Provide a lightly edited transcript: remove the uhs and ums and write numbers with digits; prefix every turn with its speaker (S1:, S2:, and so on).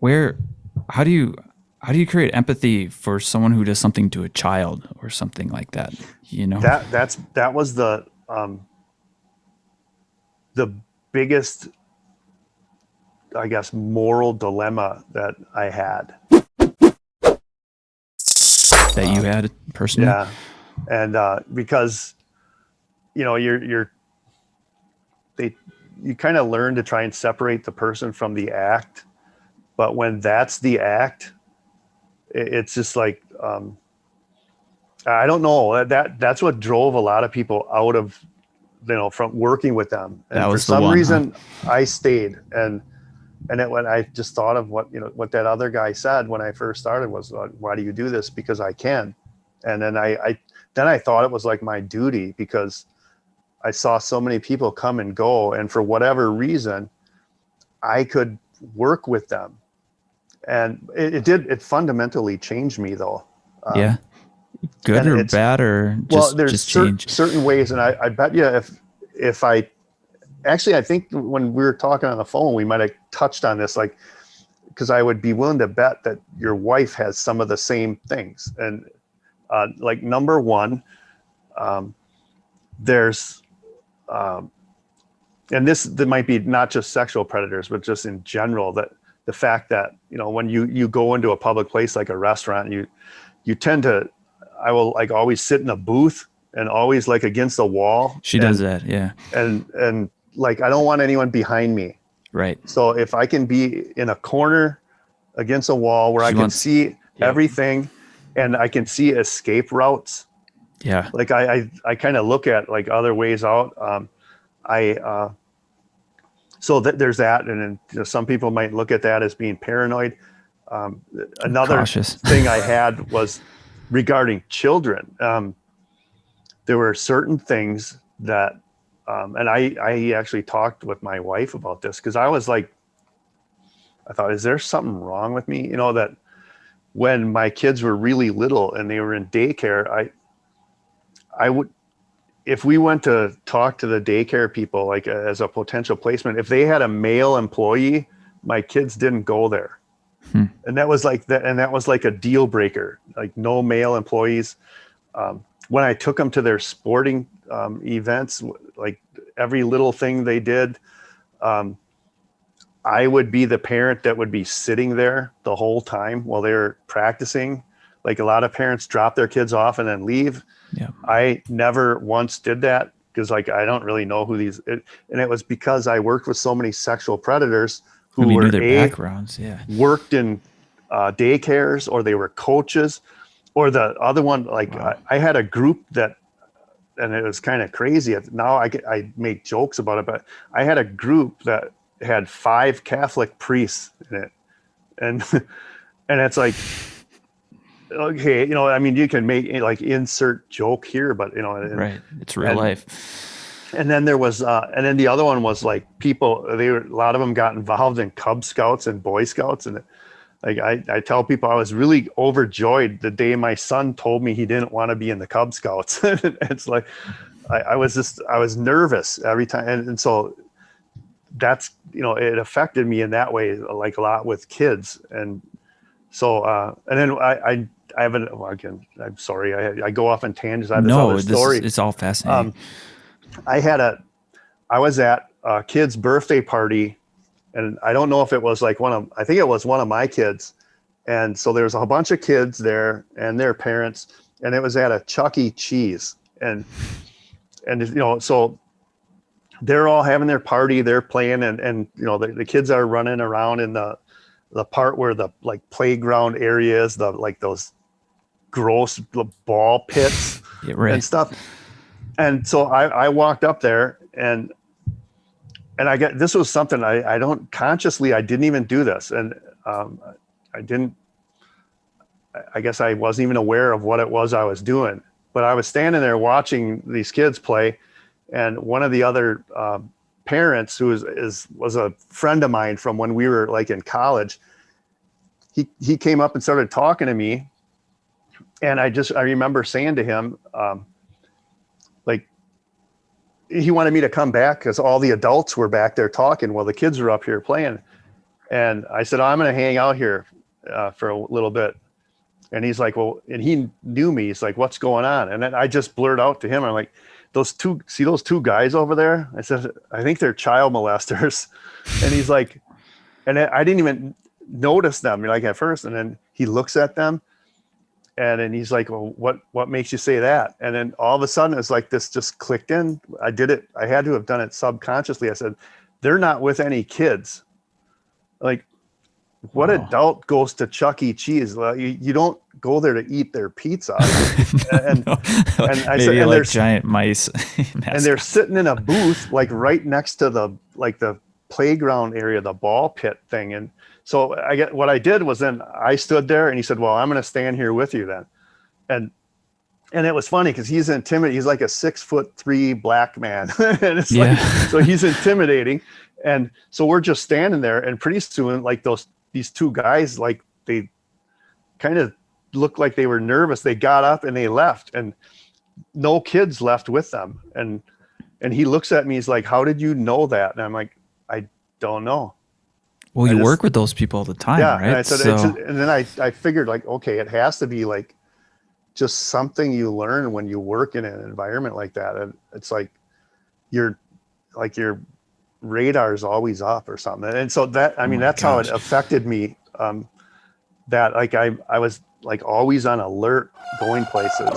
S1: where, how do you, how do you create empathy for someone who does something to a child or something like that? You know?
S2: That was the biggest, I guess, moral dilemma that I had.
S1: That you had personally?
S2: Yeah, and because you're they you kind of learn to try and separate the person from the act, but when that's the act, it's just like I don't know, that's what drove a lot of people out of from working with them,
S1: That
S2: and for
S1: was the
S2: some
S1: one, huh?
S2: reason I stayed. And when I just thought of what that other guy said when I first started was, why do you do this? Because I can. And then I thought it was like my duty, because I saw so many people come and go, and for whatever reason I could work with them. And it fundamentally changed me, though.
S1: Yeah.
S2: um,
S1: Good
S2: and
S1: or
S2: it's
S1: bad or
S2: Well, there's
S1: just change?
S2: certain ways, and I bet you, if I actually, I think when we were talking on the phone, we might have touched on this, like, because I would be willing to bet that your wife has some of the same things. And like, number one, um, there's and this that might be not just sexual predators, but just in general, that the fact that when you go into a public place like a restaurant, you tend to, I will, like, always sit in a booth and always, like, against the wall,
S1: She does that. Yeah.
S2: and like, I don't want anyone behind me.
S1: Right.
S2: So if I can be in a corner against a wall where I
S1: She
S2: can
S1: wants,
S2: see
S1: yep.
S2: everything, and I can see escape routes,
S1: Yeah.
S2: like, I kind of look at, like, other ways out. I So that there's that, and then some people might look at that as being paranoid. Another
S1: Cautious.
S2: thing I had was regarding children. There were certain things that, and I actually talked with my wife about this, because I was like, I thought, is there something wrong with me? That when my kids were really little and they were in daycare, I would, if we went to talk to the daycare people, like, as a potential placement, if they had a male employee, my kids didn't go there.
S1: Hmm.
S2: And that was like that, and that was like a deal breaker, like, no male employees. When I took them to their sporting events, like, every little thing they did, I would be the parent that would be sitting there the whole time while they were practicing. Like, a lot of parents drop their kids off and then leave.
S1: Yeah.
S2: I never once did that, because, like, I don't really know who and it was because I worked with so many sexual predators who
S1: We knew
S2: were
S1: their backgrounds. Yeah.
S2: worked in daycares, or they were coaches, or the other one, like,
S1: Wow.
S2: I had a group that, and it was kind of crazy. Now I make jokes about it, but I had a group that had 5 Catholic priests in it. And and it's like, okay, I mean, you can make, like, insert joke here, but
S1: Right. It's real
S2: and
S1: life.
S2: and then there was and then the other one was, like, people, a lot of them got involved in Cub Scouts and Boy Scouts. And, like, I tell people I was really overjoyed the day my son told me he didn't want to be in the Cub Scouts. It's like, I was nervous every time. And so that's, it affected me in that way, like, a lot with kids. And so, and then I haven't, well, again, I'm sorry, I go off on tangents. I have this other
S1: No,
S2: story.
S1: it's all fascinating.
S2: Um, I had I was at a kid's birthday party, and I don't know if it was, like, I think it was one of my kids. And so there's a bunch of kids there and their parents, and it was at a Chuck E. Cheese. And so they're all having their party, they're playing, and the kids are running around in the part where the, like, playground area is, like, those gross ball pits
S1: Yeah,
S2: and
S1: right.
S2: stuff. And so I walked up there, and this was something I don't consciously, I didn't even do this. And I didn't, I guess I wasn't even aware of what it was I was doing, but I was standing there watching these kids play. And one of the other parents, who was a friend of mine from when we were, like, in college, he came up and started talking to me. And I remember saying to him, like, he wanted me to come back because all the adults were back there talking while the kids were up here playing. And I said, oh, I'm going to hang out here for a little bit. And he's like, well, and he knew me. He's like, what's going on? And then I just blurred out to him. I'm like, those two guys over there? I said, I think they're child molesters. And he's like, and I didn't even notice them like at first. And then he looks at them and then he's like, well, what makes you say that? And then all of a sudden it's like this just clicked in. I did it. I had to have done it subconsciously. I said, they're not with any kids. Like, what adult goes to Chuck E. Cheese? You don't go there to eat their pizza. And,
S1: No.
S2: and I
S1: Maybe
S2: said, and
S1: like giant mice.
S2: and they're sitting in a booth like right next to the playground area, the ball pit thing. And so what I did was then I stood there and he said, well, I'm going to stand here with you then. And it was funny because he's intimidating. He's like a 6'3" black man. And it's like, so he's intimidating. And so we're just standing there and pretty soon, like these two guys, like they kind of looked like they were nervous. They got up and they left and no kids left with them. And he looks at me, he's like, how did you know that? And I'm like, I don't know.
S1: Well, you work with those people all the time, right?
S2: And I said, and then I figured like, okay, it has to be like just something you learn when you work in an environment like that. And it's like, your radar is always up or something. And so that, I mean, that's how it affected me. That like, I was like always on alert going places.